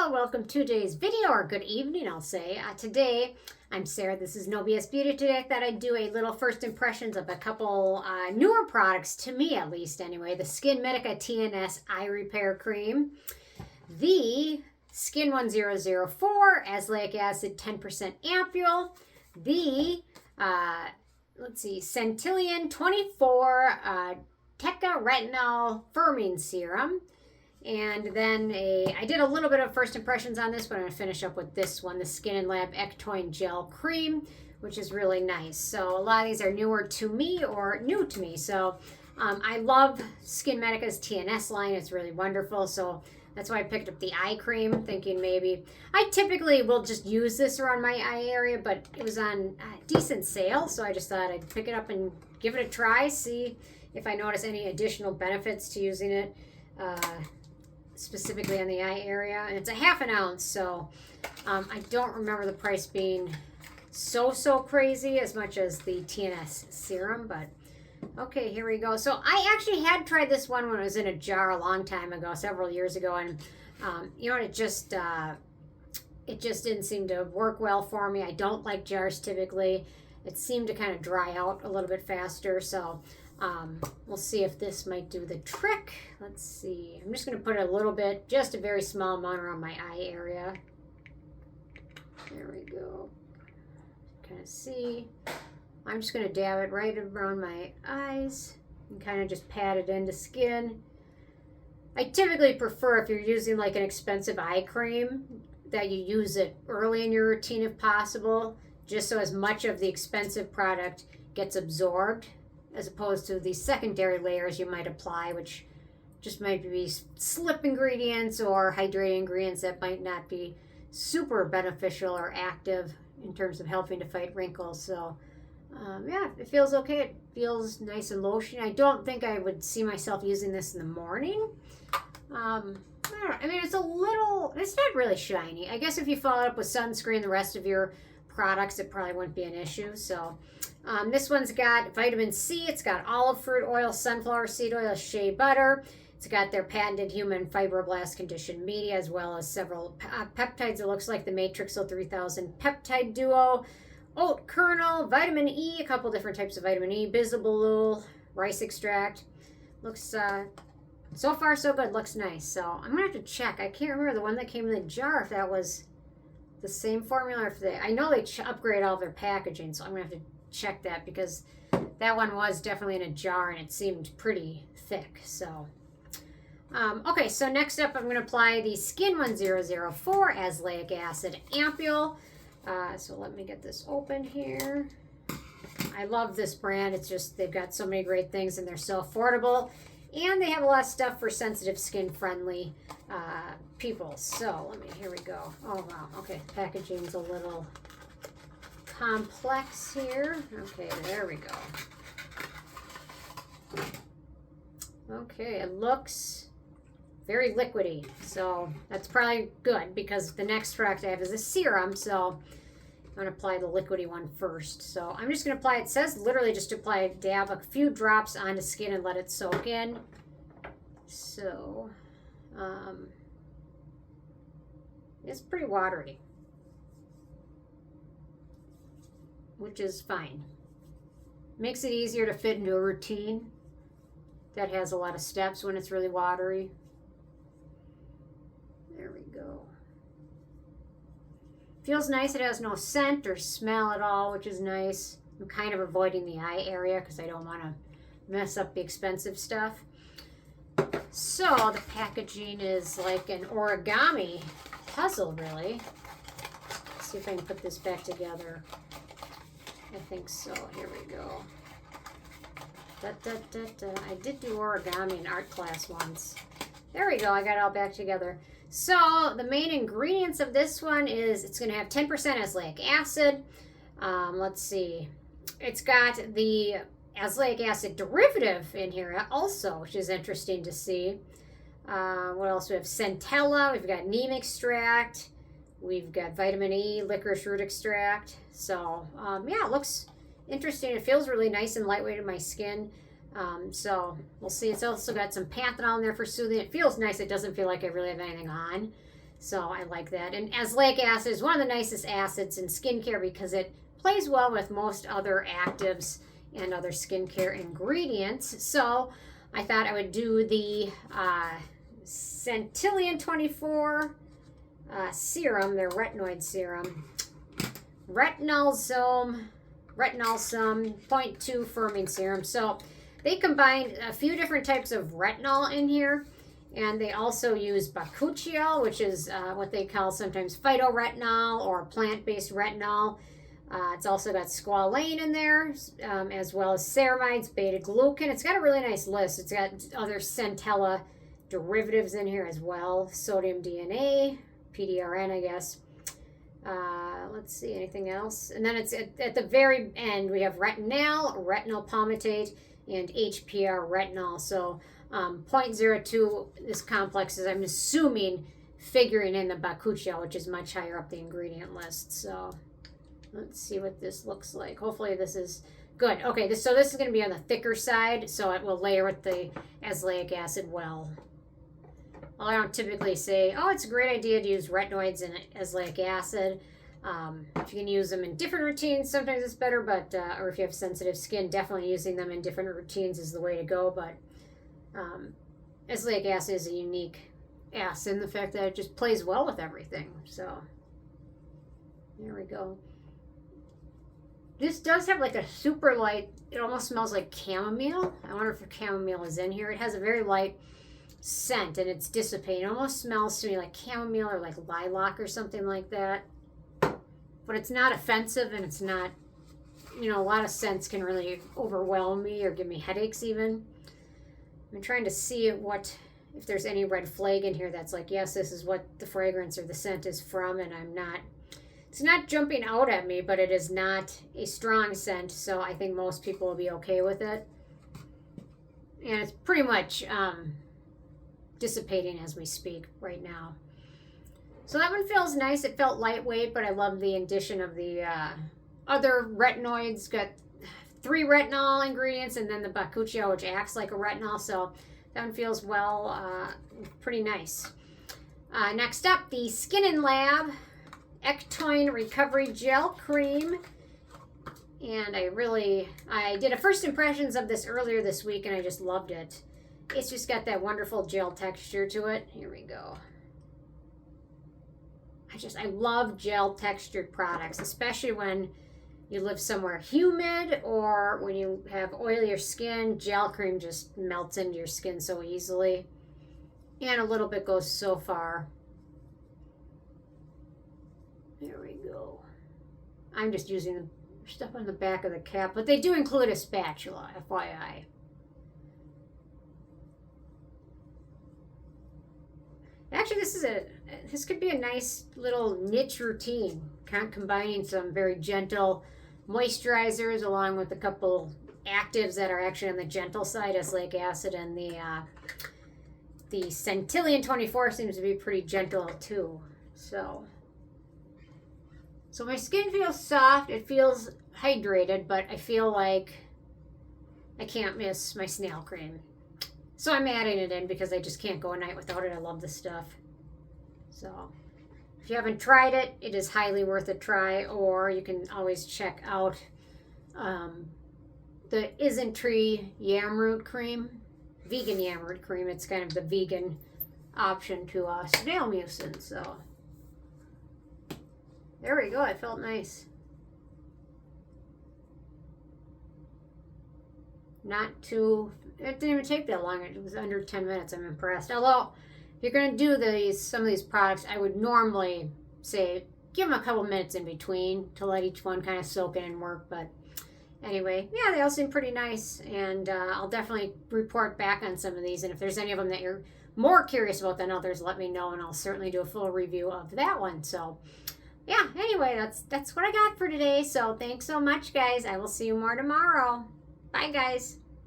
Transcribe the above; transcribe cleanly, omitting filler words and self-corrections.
Hello, welcome to today's video, or good evening, I'll say. Today, I'm Sarah. This is NObsBeauty. Today I thought I'd do a little first impressions of a couple newer products, to me at least anyway. The SkinMedica TNS Eye Repair Cream, the Skin1004 Azelaic Acid 10% Ampoule, the, Centellian24 Teca-Retinolsom Serum. And then I did a little bit of first impressions on this, but I'm going to finish up with this one, the SKIN&LAB Ectoin Gel Cream, which is really nice. So a lot of these are newer to me or new to me. So I love SkinMedica's TNS line. It's really wonderful. So that's why I picked up the eye cream, thinking maybe I typically will just use this around my eye area, but it was on decent sale. So I just thought I'd pick it up and give it a try, see if I notice any additional benefits to using it. Specifically on the eye area, and it's a half an ounce, so I don't remember the price being so crazy as much as the TNS serum, but okay, here we go. So I actually had tried this one when it was in a jar a long time ago, several years ago, and you know, it just didn't seem to work well for me. I don't like jars typically. It seemed to kind of dry out a little bit faster, so we'll see if this might do the trick. Let's see. I'm just going to put a little bit, just a very small amount around my eye area. There we go. Kind of see. I'm just going to dab it right around my eyes and kind of just pat it into skin. I typically prefer, if you're using like an expensive eye cream, that you use it early in your routine if possible, just so as much of the expensive product gets absorbed, as opposed to the secondary layers you might apply, which just might be slip ingredients or hydrating ingredients that might not be super beneficial or active in terms of helping to fight wrinkles. So yeah, it feels okay. It feels nice and lotion. I don't think I would see myself using this in the morning. I don't know. I mean, it's not really shiny. I guess if you follow it up with sunscreen, the rest of your products, it probably wouldn't be an issue. So this one's got vitamin C, it's got olive fruit oil, sunflower seed oil, shea butter, it's got their patented human fibroblast conditioned media, as well as several peptides. It looks like the Matrixyl 3000 peptide duo, oat kernel, vitamin E, a couple different types of vitamin E, bisabolol, rice extract. Looks so far so good, looks nice. So I'm gonna have to check. I can't remember the one that came in the jar, if that was the same formula. I know they upgrade all of their packaging, so I'm gonna have to check that, because that one was definitely in a jar and it seemed pretty thick. So okay, so next up I'm going to apply the Skin1004 Azelaic Acid Ampoule. So let me get this open here. I love this brand. It's just, they've got so many great things and they're so affordable, and they have a lot of stuff for sensitive skin friendly people. So here we go. Oh wow, okay, packaging's a little complex here. Okay, there we go. Okay, it looks very liquidy, so that's probably good, because the next product I have is a serum, so I'm going to apply the liquidy one first. So I'm just going to apply, it says literally just to apply, dab a few drops onto skin and let it soak in. So it's pretty watery, which is fine. Makes it easier to fit into a routine that has a lot of steps when it's really watery. There we go. Feels nice. It has no scent or smell at all, which is nice. I'm kind of avoiding the eye area because I don't want to mess up the expensive stuff. So the packaging is like an origami puzzle, really. Let's see if I can put this back together. I think so. Here we go. I did do origami in art class once. There we go. I got it all back together. So the main ingredients of this one is, it's going to have 10% azelaic acid. Let's see. It's got the azelaic acid derivative in here also, which is interesting to see. What else? We have Centella. We've got neem extract. We've got vitamin E, licorice root extract. So, yeah, it looks interesting. It feels really nice and lightweight in my skin. So, we'll see. It's also got some panthenol in there for soothing. It feels nice. It doesn't feel like I really have anything on. So I like that. And azelaic acid is one of the nicest acids in skincare because it plays well with most other actives and other skincare ingredients. So I thought I would do the Centellian24 serum, their retinoid serum. Retinolsom 0.2 firming serum. So they combine a few different types of retinol in here. And they also use bakuchiol, which is what they call sometimes phytoretinol or plant-based retinol. It's also got squalane in there, as well as ceramides, beta-glucan. It's got a really nice list. It's got other Centella derivatives in here as well. Sodium DNA, PDRN, I guess. Let's see, anything else? And then it's at the very end, we have retinal, retinol palmitate, and HPR retinol. So 0.02, this complex is, I'm assuming, figuring in the bakuchiol, which is much higher up the ingredient list. So let's see what this looks like. Hopefully this is good. Okay, so this is going to be on the thicker side, so it will layer with the azelaic acid well. Well, I don't typically say, oh, it's a great idea to use retinoids and azelaic acid. If you can use them in different routines, sometimes it's better, but or if you have sensitive skin, definitely using them in different routines is the way to go. But azelaic acid is a unique acid in the fact that it just plays well with everything. So there we go. This does have like a super light, it almost smells like chamomile. I wonder if the chamomile is in here. It has a very light scent and it's dissipating. It almost smells to me like chamomile or like lilac or something like that. But it's not offensive and it's not, you know, a lot of scents can really overwhelm me or give me headaches even. I'm trying to see if there's any red flag in here that's like, yes, this is what the fragrance or the scent is from, and it's not jumping out at me, but it is not a strong scent, so I think most people will be okay with it. And it's pretty much dissipating as we speak right now. So that one feels nice. It felt lightweight, but I love the addition of the other retinoids. Got 3 retinol ingredients and then the bakuchiol, which acts like a retinol. So that one feels well, pretty nice. Next up, the Skin&LAB Ectoin Recovery Gel Cream. And I did a first impressions of this earlier this week and I just loved it. It's just got that wonderful gel texture to it. Here we go. I love gel textured products, especially when you live somewhere humid or when you have oilier skin. Gel cream just melts into your skin so easily. And a little bit goes so far. There we go. I'm just using the stuff on the back of the cap, but they do include a spatula, FYI. Actually, this could be a nice little niche routine, kind of combining some very gentle moisturizers along with a couple actives that are actually on the gentle side, azelaic acid, and the Centellian24 seems to be pretty gentle too. So my skin feels soft. It feels hydrated, but I feel like I can't miss my snail cream. So I'm adding it in because I just can't go a night without it. I love this stuff. So if you haven't tried it, it is highly worth a try, or you can always check out the Isn't-Tree Yam Root Cream, vegan yam root cream. It's kind of the vegan option to snail mucin. So there we go. It felt nice. It didn't even take that long. It was under 10 minutes. I'm impressed. Although, if you're going to do some of these products, I would normally say give them a couple minutes in between to let each one kind of soak in and work. But anyway, yeah, they all seem pretty nice. And I'll definitely report back on some of these. And if there's any of them that you're more curious about than others, let me know. And I'll certainly do a full review of that one. So, yeah, anyway, that's what I got for today. So, thanks so much, guys. I will see you more tomorrow. Bye, guys.